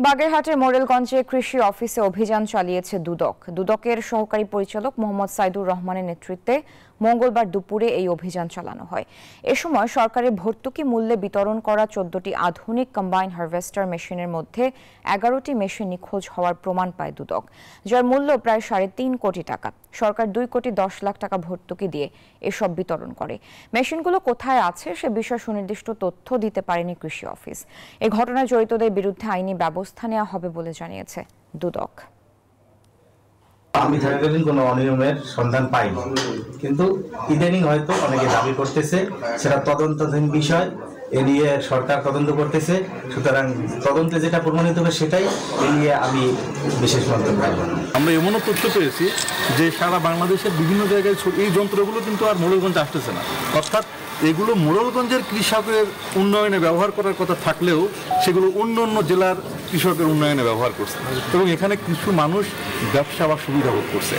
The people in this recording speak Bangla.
বাগেরহাটের মোরেলগঞ্জে কৃষি অফিসে অভিযান চালিয়েছে দুদক। দুদকের সহকারী পরিচালক মোহাম্মদ সাইদুর রহমানের নেতৃত্বে মঙ্গলবার দুপুরে এই অভিযান চালানো হয়। এ সময় সরকারের ভর্তুকি মূল্যে বিতরণ করা ১৪টি আধুনিক কম্বাইন হারভেস্টার মেশিনের মধ্যে ১১টি মেশিন নিখোঁজ হওয়ার প্রমাণ পায় দুদক, যার মূল্য প্রায় ৩.৫ কোটি টাকা। সরকার ২ কোটি ১০ লাখ টাকা ভর্তুকি দিয়ে এসব বিতরণ করে। মেশিনগুলো কোথায় আছে সে বিষয়ে সুনির্দিষ্ট তথ্য দিতে পারেনি কৃষি অফিস। এ ঘটনায় জড়িতদের বিরুদ্ধে আইনি ব্যবস্থা নেওয়া হবে বলে জানিয়েছে দুদক। আমি থাকাকালীন কোনো অনিয়মের সন্ধান পাইনি, কিন্তু ইদানিং হয়তো অনেকে দাবি করতেছে, সেটা তদন্তাধীন বিষয়। এ নিয়ে সরকার তদন্ত করতেছে, সুতরাং তদন্তে যেটা প্রমাণিত হবে সেটাই এ নিয়ে আমি বিশেষ মন্তব্য করব। আমরা এমনও তথ্য পেয়েছি যে সারা বাংলাদেশের বিভিন্ন জায়গায় এই যন্ত্রগুলো কিন্তু আর মোড়লগঞ্জে আসতেছে না, অর্থাৎ এগুলো মোড়লগঞ্জের কৃষকের উন্নয়নে ব্যবহার করার কথা থাকলেও সেগুলো অন্য অন্য জেলার কৃষকের উন্নয়নে ব্যবহার করছে এবং এখানে কিছু মানুষ ব্যবসা বা সুবিধা ভোগ করছে।